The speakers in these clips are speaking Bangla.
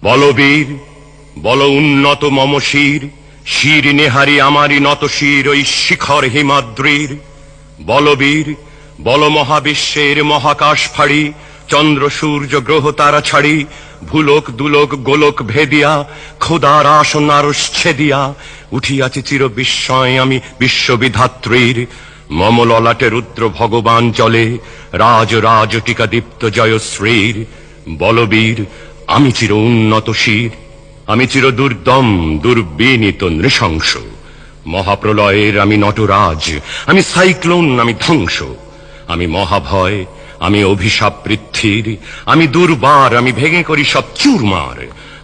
বলবীর বল উন্নত মম শির, শির নেহারি আমারি নত শির ওই শিখর হিমাদ্রির। বলবীর বল মহাবিশ্বের মহাকাশ ফাড়ি, চন্দ্র সূর্য গ্রহ তারা ছাড়ি, ভুলোক দুলোক গোলক ভেদিয়া, খোদার আসন আরশ ছেদিয়া, উঠিয়াছি চির বিস্ময় আমি বিশ্ববিধাত্রীর। মম ললাটে রুদ্র ভগবান চলে, রাজ রাজ টিকা দীপ্ত জয়শ্রীর। বলবীর আমি চির উন্নত শির, আমি চির দুর্দম দুর্বিনীত নৃশংস। মহাপ্রলয়ের আমি নটরাজ, আমি সাইক্লোন, আমি ধ্বংস। আমি মহাভয়, আমি অভিশাপ পৃথ্বীর, আমি দুর্বার, আমি ভেঙে করি সব চুরমার।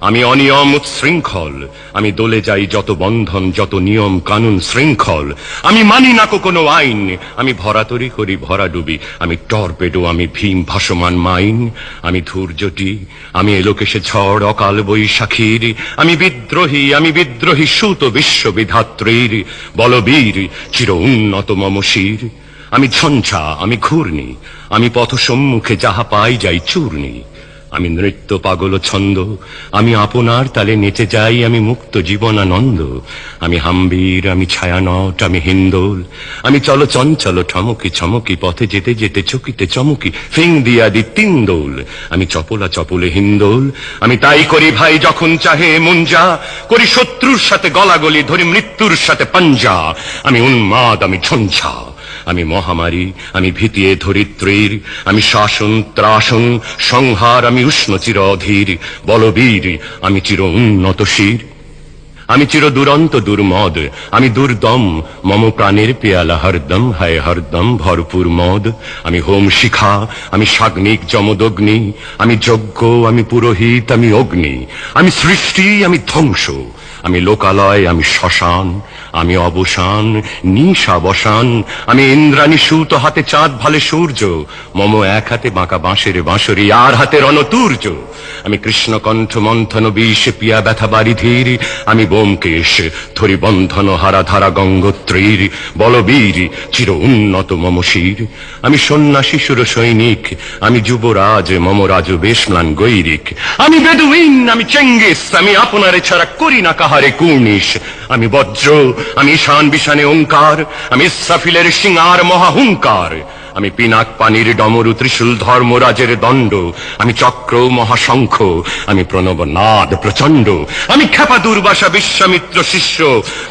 আমি অনিয়ম উচ্ছৃঙ্খল, আমি দলে যাই যত বন্ধন যত নিয়ম কানুন শৃঙ্খল। আমি মানি না কোনো আইন, আমি ভরাতরি করি ভরা ডুবি, আমি টর্পেডো, আমি ভীম ভাসমান মাইন। আমি ধূর্যটি, আমি এলোকেশে ঝড় অকাল বৈশাখীর, আমি বিদ্রোহী সুত বিশ্ববিধাত্রীর। বলবীর চির উন্নত মম শির, আমি ঝঞ্ঝা, আমি ঘূর্ণি, আমি পথ সম্মুখে যাহা পাই যাই চূর্ণি। আমি নৃত্য পাগল ছন্দ, আমি আপনার তালে নেচে যাই, আমি মুক্ত জীবনানন্দ। আমি হাম্বীর, আমি ছায়ানট, আমি হিন্দোল, আমি চল চঞ্চল ঠমকি ছমকি, পথে যেতে যেতে চকিতে চমকি, ফিং দিয়া দি তিন দোল। আমি চপলা চপলে হিন্দোল, আমি তাই করি ভাই যখন চাহে মন যা, করি শত্রুর সাথে গলাগলি, ধরি মৃত্যুর সাথে পাঞ্জা। আমি উন্মাদ, আমি ঝঞ্ঝা, আমি মহামারী, আমি ভীতিয়ে ধরিত্রীর, আমি শাসন ত্রাসন সংহার, আমি উষ্ণ চির অধীর। বলবীর আমি চির উন্নত শির, আমি চির দুরন্ত দুর্মদ, আমি দুর্দম, মম প্রাণের পেয়ালা হরদম, হায় হরদম ভরপুর মদ। আমি হোম শিখা, আমি সাগ্নিক যমদগ্নি, আমি যজ্ঞ, আমি পুরোহিত, আমি অগ্নি। আমি সৃষ্টি, আমি ধ্বংস, আমি লোকালয়, আমি শ্মশান। আমি অবসান, নিশাবসান, আমি ইন্দ্রাণী সুত, হাতে চাঁদ ভালে সূর্য। মম এক হাতে বাঁকা বাঁশের বাঁশরি, আর হাতে রণতুর্য। আমি কৃষ্ণকণ্ঠ মন্থন বিষ পিয়া ব্যথা বারিধির, আমি ব্যোমকেশ, ধরি বন্ধন হারা ধারা গঙ্গোত্রীর। বলবীর চির উন্নত মম শির, আমি সন্ন্যাসী সুর সৈনিক, আমি যুবরাজ, মম রাজ বেশম্লান গৈরিক। আমি বেদুইন, আমি চেঙ্গিস, আমি আপনারে ছাড়া করি না কাহারে কুর্নিশ। আমি বজ্র, আমি ঈশান বিশানে ওঙ্কার, আমি ইসরাফিলের সিঙ্গার মহাহুঙ্কার। আমি পিনাক পানির ডমরু, ত্রিশূল ধর্মরাজের দণ্ড, আমি চক্র মহাশঙ্খ, আমি প্রণব নাদ প্রচণ্ড। আমি ক্ষেপা দুর্বাসা বিশ্বামিত্র শিষ্য,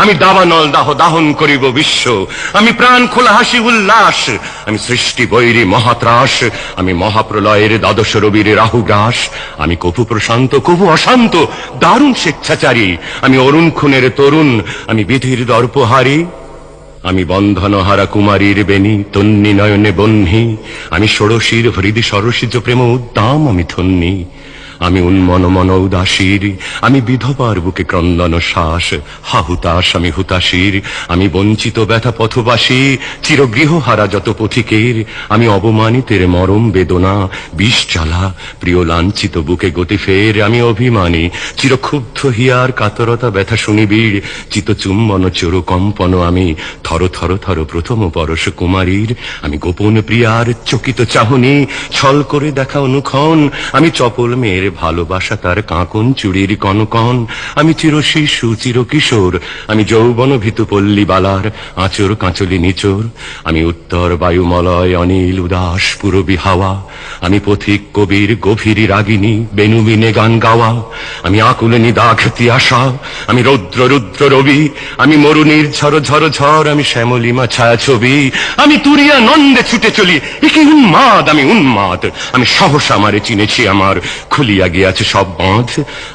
আমি দাবানল দাহ দাহন করিব বিশ্ব। আমি প্রাণ খোলা হাসি উল্লাস, আমি সৃষ্টি বৈরী মহাত্রাস। আমি মহাপ্রলয়ের দ্বাদশ রবির রাহুগ্রাস। আমি কপু প্রশান্ত কবু অশান্ত দারুণ স্বেচ্ছাচারী, আমি অরুণ খুনের তরুণ, আমি বিধির দর্পহারী। আমি বন্ধনহারা কুমারীর বেণী, তন্নি নয়নে বহ্নি, আমি ষোড়শীর হৃদি সরসিজ প্রেম উদ্দাম, আমি ধন্যী। আমি উন্মন মন উদাসীর, আমি বিধবার বুকে ক্রন্দন শ্বাস, হাহুতাস আমি হুতাশীর। আমি বঞ্চিত ব্যথা পথবাসী, চিরগৃহহারা যত পথিকের। আমি অবমানিতের মরম বেদনা, বিষ জ্বালা প্রিয় লাঞ্ছিত বুকে গতি ফের। আমি অভিমানী, চিরক্ষুব্ধ হিয়ার কাতরতা ব্যথা শুনিবিড়, চিত চুম্বন চোর কম্পন। আমি থর থর থর প্রথম পরশ কুমারীর। আমি গোপন প্রিয়ার চকিত চাহনি, ছল করে দেখা অনুক্ষণ। আমি চপল মেয়ের ভালোবাসা, তার কাঁকন চুড়ির কনকন। আমি চির শিশু চির কিশোর, আমি যৌবন ভীতু পল্লী বালার আঁচর কাঁচলি নিচোর। আমি উত্তর বায়ুমলয় অনিল উদাস পুরবী হাওয়া, আমি পথিক কবির গভীর রাগিনী বেনুবিনে গান গাওয়া। আমি আকুল নিদাঘ তিয়াসা, আমি রৌদ্র রুদ্র রবি, আমি মরুনির ঝড় ঝড় ঝড়, আমি শ্যামলিমা ছায়া ছবি। আমি তুরিয়া নন্দে ছুটে চলি, একে উন্মাদ, আমি উন্মাদ। আমি সহসা মারে চিনেছি আমার, খুলিয়া গিয়াছে সব বাঁধ।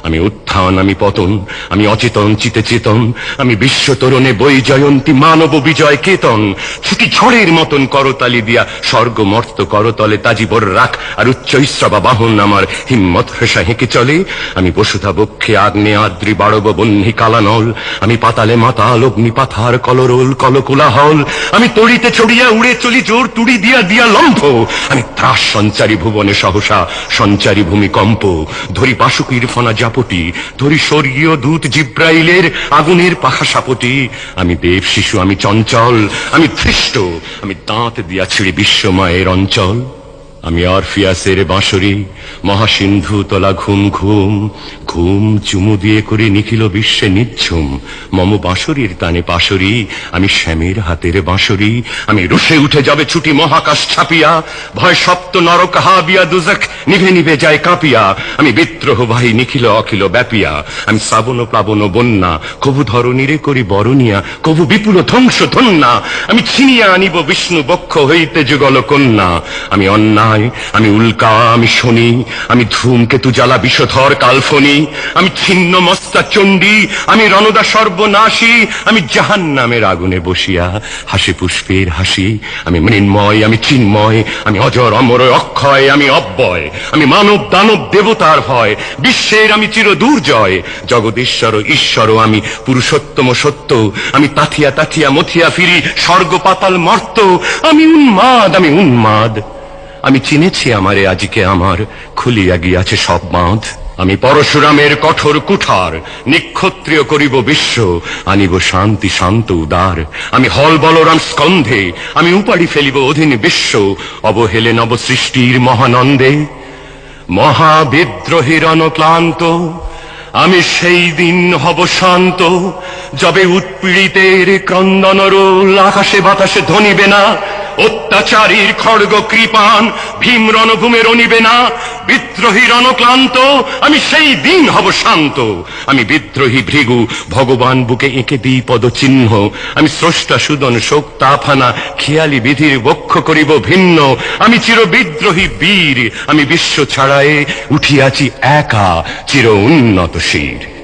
আমি উত্থান, আমি পতন, আমি অচেতন চিতে চেতন। আমি বিশ্ব তরণে বই জয়ন্তী মানব বিজয় কেতন। ছুটি ঝড়ের মতন করতালি দিয়া স্বর্গ মর্ত করতলে, তাজিবর রাখ আর উচ্চ ইস্রবা বাহন আমার হিম্মত হেসা হেঁকে চলে। আমি বসুধা বক্ষে আগ্নে আদ্রি বাড়ব বহ্নি কালানল, আমি পাতালে মাতাল অগ্নি পাথার কলরোল কলকুলাহল। আমি তড়িতে ছড়িয়া উড়ে চলি জোর তুড়ি দিয়া দিয়া লম্ফ। আমি ত্রাস সঞ্চারী ভুবনে সহসা সঞ্চারী ভূমিকম্প। ধরি পাশুকির ফনা জাপটি, ধরি স্বর্গীয় দূত জিব্রাইলের আগুনের পাখা সাপটি। আমি দেব শিশু, আমি চঞ্চল, আমি ধৃষ্ট, আমি দাঁত দিয়া ছিঁড়ে বিশ্বময়ের অঞ্চল। আমি অরফিয়াসের বাঁশরি, মহাসিন্ধু তোলা ঘুম ঘুম ঘুম চুমু দিয়ে করে নিখিল বিশ্বে নিঝুম। মম বাঁশরির তানে পাশরি, আমি শ্যামের হাতের বাঁশরি। আমি রুষে উঠে যাবে ছুটি মহাকাশ ছাপিয়া, ভয় সপ্ত নরক হাবিয়া দুজক নিভে নিভে যায় কাঁপিয়া। আমি বিদ্রোহবাহী নিখিল অখিল ব্যাপিয়া, আমি শ্রাবণ প্লাবন বন্যা, কভু ধরণীরে করি বরণিয়া, কভু বিপুল ধ্বংস ধন্যা। আমি ছিনিয়া আনিব বিষ্ণু বক্ষ হইতে যুগল কন্যা। আমি অন্যায়, আমি উল্কা, আমি শনি, আমি ধূমকেতু জ্বালা বিষধর কালফনি। আমি ছিন্ন মস্তা চণ্ডী, আমি রণদা সর্বনাশী। আমি জাহান্নামের আগুনে বসিয়া হাসি পুষ্পের হাসি। আমি মৃন্ময়, আমি চিন্ময়, আমি অজর অমর অক্ষয়, আমি অব্যয়। আমি মানব দানব দেবতার ভয়, বিশ্বের আমি চির দুর্জয়। জগদীশ্বর ঈশ্বর আমি পুরুষোত্তম সত্য। আমি তাথিয়া তাথিয়া মথিয়া ফিরি স্বর্গ পাতাল মর্ত। আমি উন্মাদ, আমি উন্মাদ। আমি চিনেছি আমারে আজিকে আমার, খুলিয়া গিয়াছে সব বাঁধ। আমি পরশুরামের কঠোর কুঠার, নিক্ষত্রিয় করিব বিশ্ব, আনিব শান্তি শান্ত উদার। আমি হল বলরাম স্কন্ধে, আমি উপাড়ি ফেলিব অধীন বিশ্ব, অবহেলে নব সৃষ্টির মহানন্দে। মহাবিদ্রোহীর অনক্লান্ত আমি সেই দিন হব শান্ত, যবে উৎপীড়িতের ক্রন্দন রোল আকাশে বাতাসে ধ্বনিবে না। অত্যাচারীর খড়গ কৃপান ভীম রণভূমে রণিবে না। বিদ্রোহীর অনক্লান্ত আমি সেই দিন হব শান্ত। আমি বিদ্রোহী ভৃগু, ভগবান বুকে এঁকে দিই পদচিহ্ন। আমি স্রষ্টা সুদন শোক তাফানা, খেয়ালি বিধির বক্ষ করিব ভিন্ন। আমি চির বিদ্রোহী বীর, আমি বিশ্ব ছাড়ায়ে উঠিয়াছি একা চির উন্নত শির।